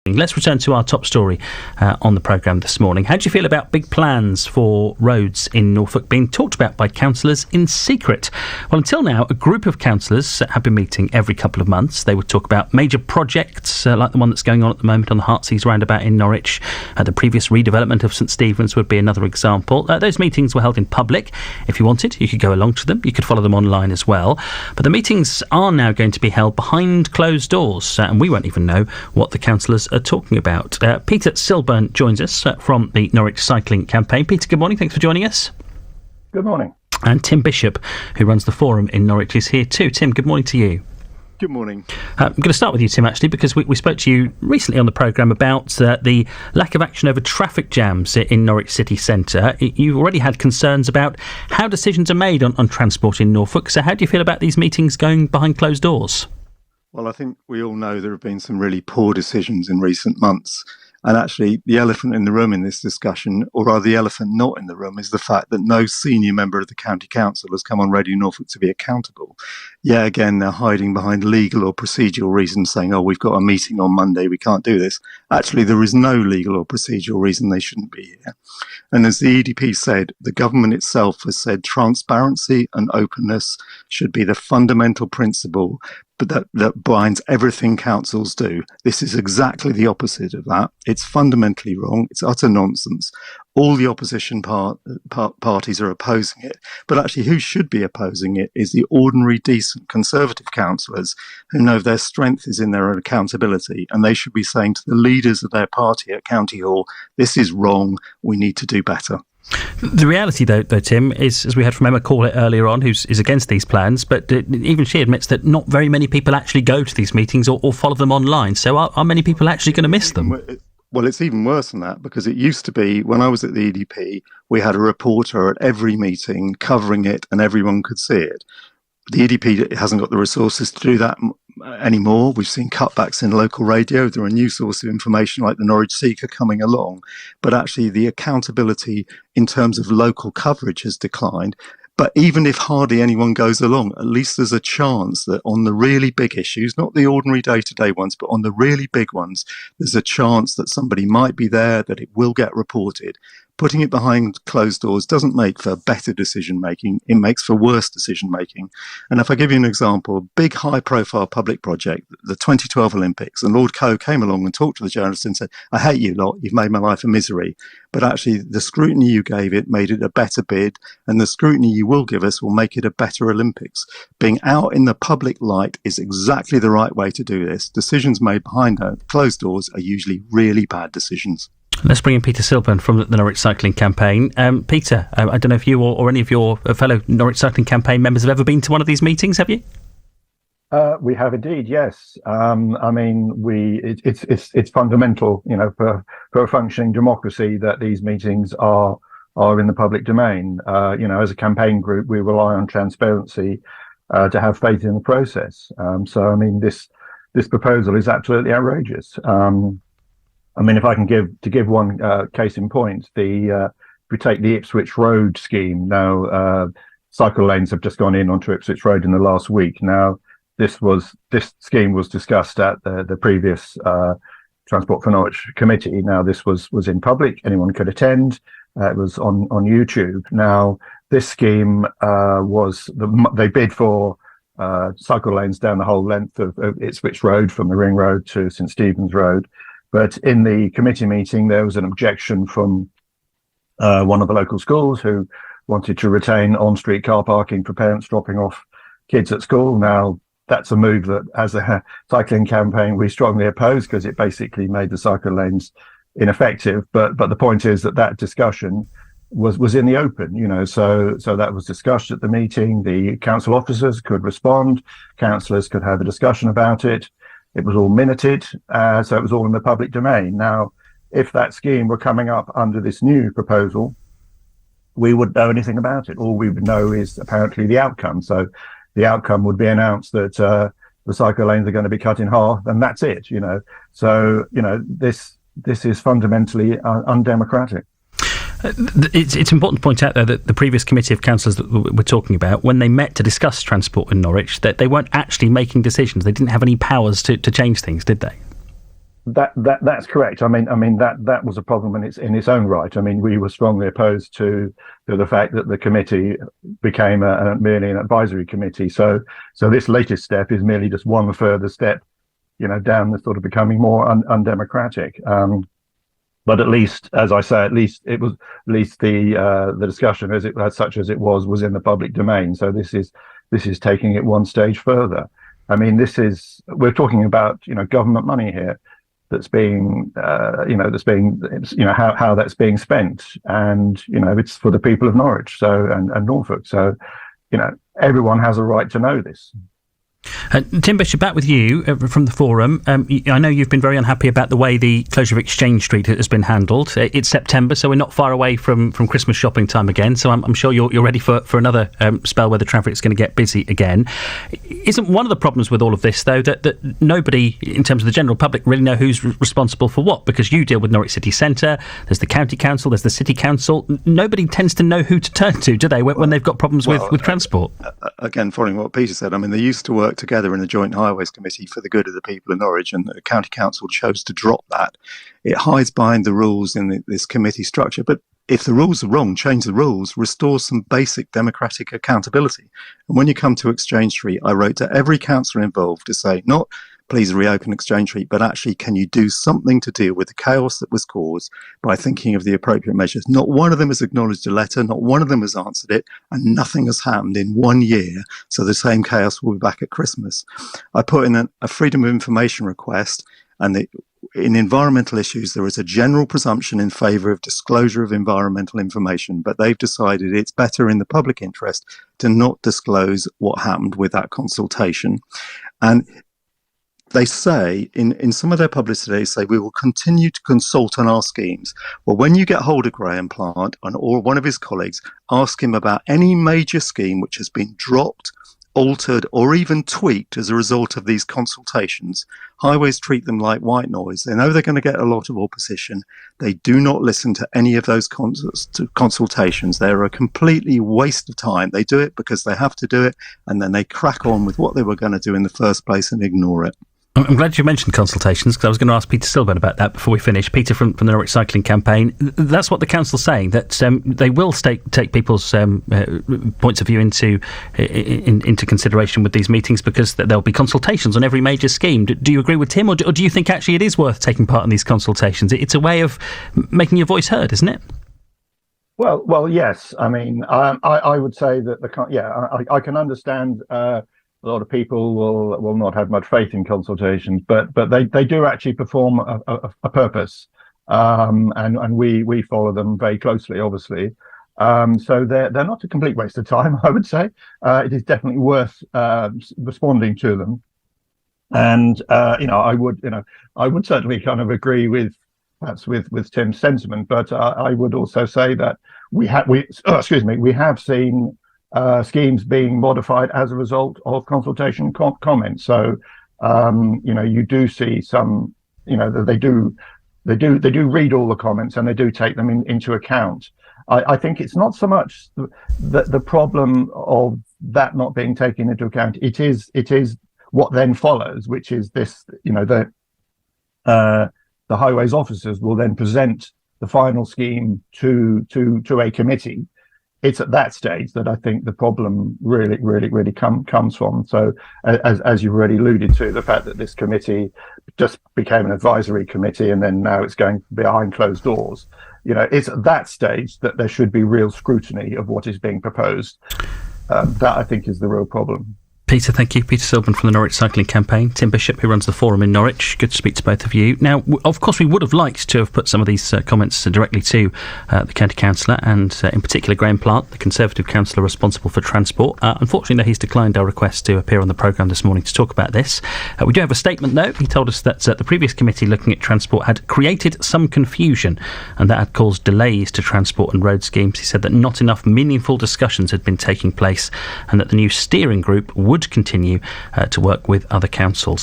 Let's return to our top story on the programme this morning. How do you feel about big plans for roads in Norfolk being talked about by councillors in secret? Well, until now, a group of councillors have been meeting every couple of months. They would talk about major projects like the one that's going on at the moment on the Heartsease roundabout in Norwich. The previous redevelopment of St Stephen's would be another example. Those meetings were held in public. If you wanted, you could go along to them. You could follow them online as well. But the meetings are now going to be held behind closed doors, and we won't even know what the councillors are talking about. Peter Silburn joins us from the Norwich Cycling Campaign. Peter, good morning. Thanks for joining us. Good morning. And Tim Bishop, who runs the forum in Norwich, is here too. Tim, good morning to you. Good morning. I'm going to start with you, Tim, actually, because we spoke to you recently on the programme about the lack of action over traffic jams in Norwich city centre. You've already had concerns about how decisions are made on transport in Norfolk. So how do you feel about these meetings going behind closed doors? Well, I think we all know there have been some really poor decisions in recent months. And actually, the elephant in the room in this discussion, or rather the elephant not in the room, is the fact that no senior member of the county council has come on Radio Norfolk to be accountable. Yeah, again, they're hiding behind legal or procedural reasons, saying, oh, we've got a meeting on Monday, we can't do this. Actually, there is no legal or procedural reason they shouldn't be here. And as the EDP said, the government itself has said transparency and openness should be the fundamental principle but that binds everything councils do. This is exactly the opposite of that. It's fundamentally wrong. It's utter nonsense. All the opposition parties are opposing it. But actually, who should be opposing it is the ordinary, decent Conservative councillors who know their strength is in their accountability. And they should be saying to the leaders of their party at County Hall, this is wrong. We need to do better. The reality, though, Tim, is, as we heard from Emma Corlett earlier on, who's against these plans, but even she admits that not very many people actually go to these meetings or follow them online. So are many people actually going to miss them? Well, it's even worse than that, because it used to be, when I was at the EDP, we had a reporter at every meeting covering it and everyone could see it. The EDP hasn't got the resources to do that anymore. We've seen cutbacks in local radio. There are new sources of information like the Norwich Seeker coming along. But actually, the accountability in terms of local coverage has declined. But even if hardly anyone goes along, at least there's a chance that on the really big issues, not the ordinary day-to-day ones, but on the really big ones, there's a chance that somebody might be there, that it will get reported. Putting it behind closed doors doesn't make for better decision-making. It makes for worse decision-making. And if I give you an example, a big high-profile public project, the 2012 Olympics, and Lord Coe came along and talked to the journalists and said, I hate you lot, you've made my life a misery. But actually, the scrutiny you gave it made it a better bid, and the scrutiny you will give us will make it a better Olympics. Being out in the public light is exactly the right way to do this. Decisions made behind closed doors are usually really bad decisions. Let's bring in Peter Silburn from the Norwich Cycling Campaign. Peter, I don't know if you or any of your fellow Norwich Cycling Campaign members have ever been to one of these meetings, have you? We have indeed, yes. I mean, it's fundamental, for a functioning democracy that these meetings are in the public domain. As a campaign group, we rely on transparency to have faith in the process. So, I mean, this proposal is absolutely outrageous. I mean, if I can give one case in point, if we take the Ipswich Road scheme now, cycle lanes have just gone in onto Ipswich Road in the last week. Now, this scheme was discussed at the previous Transport for Norwich committee. Now, this was in public; anyone could attend. It was on YouTube. Now, this scheme they bid for cycle lanes down the whole length of Ipswich Road from the Ring Road to St Stephen's Road. But in the committee meeting, there was an objection from one of the local schools who wanted to retain on-street car parking for parents dropping off kids at school. Now, that's a move that, as a cycling campaign, we strongly oppose, because it basically made the cycle lanes ineffective. But the point is that discussion was in the open, so that was discussed at the meeting. The council officers could respond, councillors could have a discussion about it. It was all minuted, so it was all in the public domain. Now, if that scheme were coming up under this new proposal, we wouldn't know anything about it. All we would know is apparently the outcome. So the outcome would be announced that the cycle lanes are going to be cut in half, and that's it. So this is fundamentally undemocratic. It's important to point out, though, that the previous committee of councillors that we're talking about, when they met to discuss transport in Norwich, that they weren't actually making decisions. They didn't have any powers to change things, did they? That's correct. I mean that was a problem in its own right. I mean, we were strongly opposed to the fact that the committee became merely an advisory committee. So this latest step is merely just one further step, down the sort of becoming more undemocratic. But at least, as I say, the discussion as it was in the public domain. So this is taking it one stage further. I mean, we're talking about government money here that's being how that's being spent, and it's for the people of Norwich and Norfolk. So everyone has a right to know this. Tim Bishop, back with you from the forum. I know you've been very unhappy about the way the closure of Exchange Street has been handled. It's September, so we're not far away from Christmas shopping time again. So I'm sure you're ready for another spell where the traffic's going to get busy again. Isn't one of the problems with all of this, though, that nobody, in terms of the general public, really know who's responsible for what? Because you deal with Norwich City Centre, there's the County Council, there's the City Council. Nobody tends to know who to turn to, do they, when they've got problems with transport? Again, following what Peter said, I mean, they used to work together in a joint highways committee for the good of the people of Norwich, and the County Council chose to drop that. It hides behind the rules in this committee structure, but if the rules are wrong, change the rules, restore some basic democratic accountability. And when you come to Exchange Street, I wrote to every councillor involved to say, not please reopen Exchange Street, but actually, can you do something to deal with the chaos that was caused by thinking of the appropriate measures? Not one of them has acknowledged a letter, not one of them has answered it, and nothing has happened in 1 year. So the same chaos will be back at Christmas. I put in a Freedom of Information request, and in environmental issues, there is a general presumption in favour of disclosure of environmental information, but they've decided it's better in the public interest to not disclose what happened with that consultation. And they say, in some of their publicity, they say, we will continue to consult on our schemes. Well, when you get hold of Graham Plant or one of his colleagues, ask him about any major scheme which has been dropped, altered, or even tweaked as a result of these consultations. Highways treat them like white noise. They know they're going to get a lot of opposition. They do not listen to any of those consultations. They're a completely waste of time. They do it because they have to do it, and then they crack on with what they were going to do in the first place and ignore it. I'm glad you mentioned consultations, because I was going to ask Peter Silburn about that before we finish. Peter from the Norwich Cycling Campaign. That's what the council's saying, that they will take people's points of view into consideration with these meetings, because there'll be consultations on every major scheme. Do you agree with Tim, or do you think actually it is worth taking part in these consultations? It's a way of making your voice heard, isn't it? Well, yes. I mean, I would say that I can understand. A lot of people will not have much faith in consultations, but they do actually perform a purpose, and we follow them very closely, obviously. So they're not a complete waste of time, I would say. It is definitely worth responding to them, and I would certainly kind of agree with Tim's sentiment, but I would also say that we have seen schemes being modified as a result of consultation comments. So, you do see some, they do read all the comments, and they do take them into account. I think it's not so much the problem of that not being taken into account. It is what then follows, which is this, the highways officers will then present the final scheme to a committee. It's at that stage that I think the problem really comes from. So, as you've already alluded to, the fact that this committee just became an advisory committee, and then now it's going behind closed doors. It's at that stage that there should be real scrutiny of what is being proposed. That, I think, is the real problem. Peter, thank you. Peter Silburn from the Norwich Cycling Campaign. Tim Bishop, who runs the forum in Norwich. Good to speak to both of you. Now, of course, we would have liked to have put some of these comments directly to the County Councillor, and in particular Graham Plant, the Conservative councillor responsible for transport. Unfortunately, he's declined our request to appear on the programme this morning to talk about this. We do have a statement, though. He told us that the previous committee looking at transport had created some confusion, and that had caused delays to transport and road schemes. He said that not enough meaningful discussions had been taking place, and that the new steering group would continue to work with other councils.